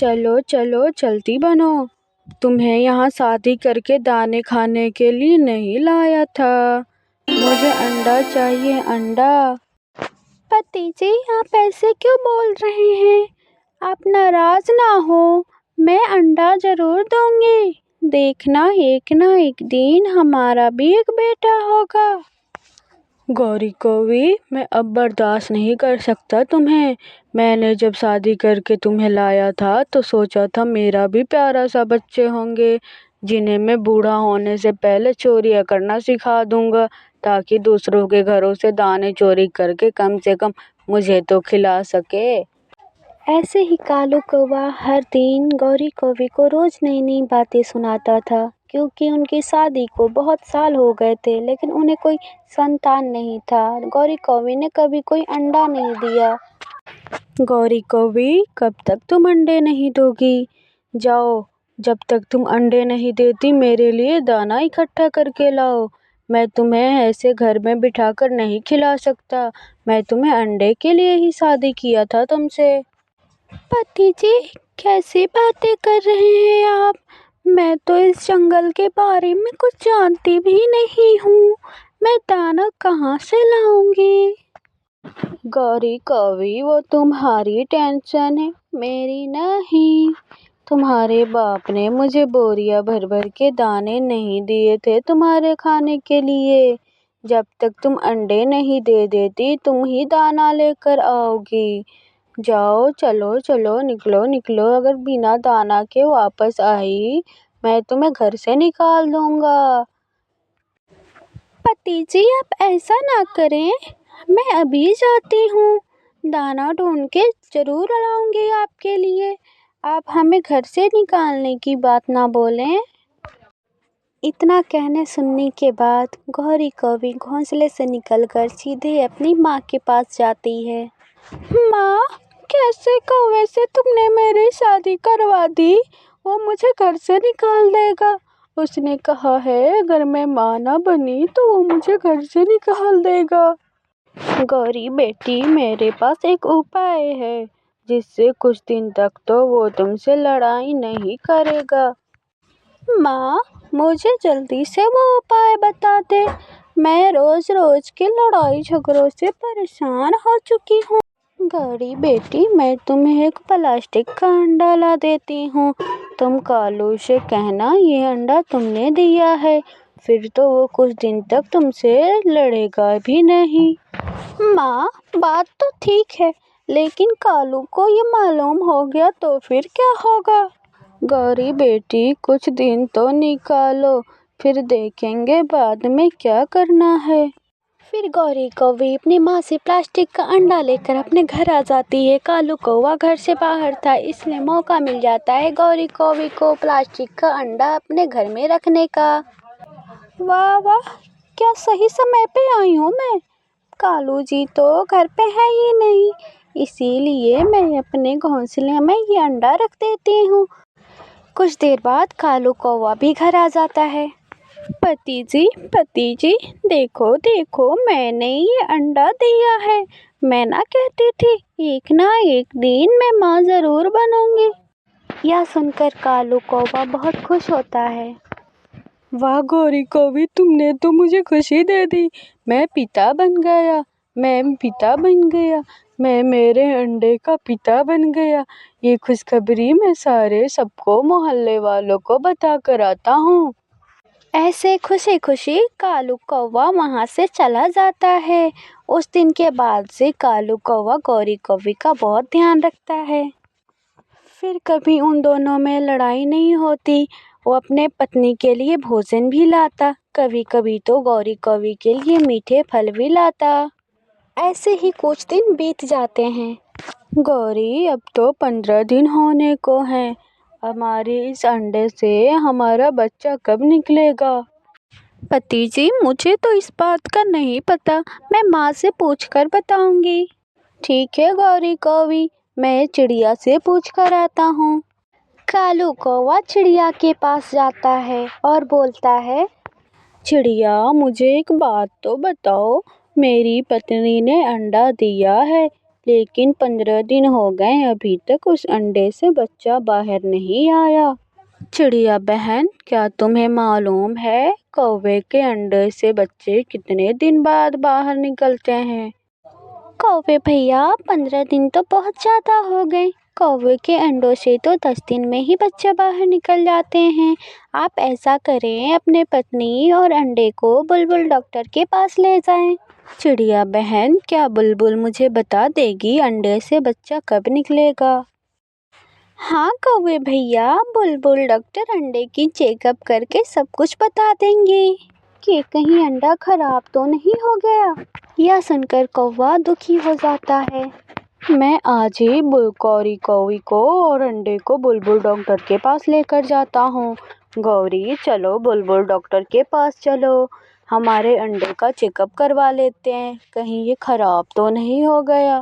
چلو چلو جلدی بنو، تمہیں یہاں شادی کر کے دانے کھانے کے لیے نہیں لایا تھا، مجھے انڈا چاہیے، انڈا۔ پتی جی آپ ایسے کیوں بول رہے ہیں؟ آپ ناراض نہ ہو، میں انڈا ضرور دوں گی، دیکھنا ایک نہ ایک دن ہمارا بھی ایک بیٹا ہوگا۔ گوری کووی میں اب برداشت نہیں کر سکتا تمہیں، میں نے جب شادی کر کے تمہیں لایا تھا تو سوچا تھا میرا بھی پیارا سا بچے ہوں گے جنہیں میں بوڑھا ہونے سے پہلے چوریاں کرنا سکھا دوں گا تاکہ دوسروں کے گھروں سے دانے چوری کر کے کم سے کم مجھے تو کھلا سکے۔ ایسے ہی کالو کووا ہر دن گوری کووی کو روز نئی نئی باتیں سناتا تھا، کیونکہ ان کی شادی کو بہت سال ہو گئے تھے لیکن انہیں کوئی سنتان نہیں تھا۔ گوری کووی نے کبھی کوئی انڈا نہیں دیا۔ گوری کووی کب تک تم انڈے نہیں دو گی؟ جاؤ، جب تک تم انڈے نہیں دیتی میرے لیے دانا اکٹھا کر کے لاؤ، میں تمہیں ایسے گھر میں بٹھا کر نہیں کھلا سکتا، میں تمہیں انڈے کے لیے ہی شادی کیا تھا تم سے۔ پتی جی کیسی باتیں کر رہے ہیں آپ؟ میں تو اس جنگل کے بارے میں کچھ جانتی بھی نہیں ہوں، میں دانا کہاں سے لاؤں گی؟ گوری کووی وہ تمہاری ٹینشن ہے، میری نہیں۔ تمہارے باپ نے مجھے بوریاں بھر بھر کے دانے نہیں دیے تھے تمہارے کھانے کے لیے، جب تک تم انڈے نہیں دے دیتی تم ہی دانا لے کر آؤ گی۔ جاؤ چلو چلو نکلو نکلو، اگر بنا دانا کے واپس آئی میں تمہیں گھر سے نکال دوں گا۔ پتی جی آپ ایسا نہ کریں، میں ابھی جاتی ہوں، دانا ڈھونڈ کے ضرور لاؤں گی آپ کے لیے، آپ ہمیں گھر سے نکالنے کی بات نہ بولیں۔ اتنا کہنے سننے کے بعد گوری کووی گھونسلے سے نکل کر سیدھے اپنی ماں کے پاس جاتی ہے۔ ماں کیسے کوے سے تم نے میری شادی کروا دی؟ وہ مجھے گھر سے نکال دے گا، اس نے کہا ہے اگر میں ماں نہ بنی تو وہ مجھے گھر سے نکال دے گا۔ گوری بیٹی میرے پاس ایک اپائے ہے جس سے کچھ دن تک تو وہ تم سے لڑائی نہیں کرے گا۔ ماں مجھے جلدی سے وہ اپائے بتا دے، میں روز روز کے لڑائی جھگڑوں سے پریشان ہو چکی ہوں۔ گوری بیٹی میں تمہیں ایک پلاسٹک کا انڈا لا دیتی ہوں، تم کالو سے کہنا یہ انڈا تم نے دیا ہے، پھر تو وہ کچھ دن تک تم سے لڑے گا بھی نہیں۔ ماں بات تو ٹھیک ہے لیکن کالو کو یہ معلوم ہو گیا تو پھر کیا ہوگا؟ گوری بیٹی کچھ دن تو نکالو، پھر دیکھیں گے بعد میں کیا کرنا ہے۔ پھر گوری کووی اپنی ماں سے پلاسٹک کا انڈا لے کر اپنے گھر آ جاتی ہے۔ کالو کووا گھر سے باہر تھا، اس لیے موقع مل جاتا ہے گوری کووی کو پلاسٹک کا انڈا اپنے گھر میں رکھنے کا۔ واہ واہ کیا صحیح سمے پہ آئی ہوں میں، کالو جی تو گھر پہ ہے ہی نہیں، اسی لیے میں اپنے گھونسلے میں یہ انڈا رکھ دیتی ہوں۔ کچھ دیر بعد کالو کووا بھی گھر آ جاتا ہے۔ پتی جی دیکھو دیکھو میں نے یہ انڈا دیا ہے، میں نہ کہتی تھی ایک نہ ایک دن میں ماں ضرور بنوں گی۔ یہ سن کر کالو کووا بہت خوش ہوتا ہے۔ واہ گوری کووی تم نے تو مجھے خوشی دے دی، میں پتا بن گیا، میں میرے انڈے کا پتا بن گیا، یہ خوشخبری میں سب کو محلے والوں کو بتا کر آتا ہوں۔ ایسے خوشی خوشی کالو کووا وہاں سے چلا جاتا ہے۔ اس دن کے بعد سے کالو کووا گوری کووی کا بہت دھیان رکھتا ہے۔ پھر کبھی ان دونوں میں لڑائی نہیں ہوتی، وہ اپنے پتنی کے لیے بھوجن بھی لاتا، کبھی کبھی تو گوری کووی کے لیے میٹھے پھل بھی لاتا۔ ایسے ہی کچھ دن بیت جاتے ہیں۔ گوری اب تو 15 دن ہونے کو ہیں، ہمارے اس انڈے سے ہمارا بچہ کب نکلے گا؟ پتی جی مجھے تو اس بات کا نہیں پتا، میں ماں سے پوچھ کر بتاؤں گی۔ ٹھیک ہے گوری کووی، میں چڑیا سے پوچھ کر آتا ہوں۔ کالو کووا چڑیا کے پاس جاتا ہے اور بولتا ہے، چڑیا مجھے ایک بات تو بتاؤ، میری پتنی نے انڈا دیا ہے لیکن 15 دن ہو گئے ابھی تک اس انڈے سے بچہ باہر نہیں آیا۔ چڑیا بہن، کیا تمہیں معلوم ہے کوے کے انڈے سے بچے کتنے دن بعد باہر نکلتے ہیں؟ کوے بھیا، 15 دن تو بہت زیادہ ہو گئے۔ کوے کے انڈوں سے تو 10 دن میں ہی بچے باہر نکل جاتے ہیں۔ آپ ایسا کریں، اپنے پتنی اور انڈے کو بلبل ڈاکٹر کے پاس لے جائیں۔ چڑیا بہن، کیا بلبل مجھے بتا دے گی انڈے سے بچہ کب نکلے گا؟ ہاں کوے بھیا، بلبل ڈاکٹر انڈے کی چیک اپ کر کے سب کچھ بتا دیں گے کہ کہیں انڈا خراب تو نہیں ہو گیا۔ یہ سن کر کوا دکھی ہو جاتا ہے۔ میں آج ہی گوری کوی کو اور انڈے کو بلبل ڈاکٹر کے پاس لے کر جاتا ہوں۔ گوری، چلو بلبل ڈاکٹر کے پاس چلو، ہمارے انڈے کا چیک اپ کروا لیتے ہیں، کہیں یہ خراب تو نہیں ہو گیا۔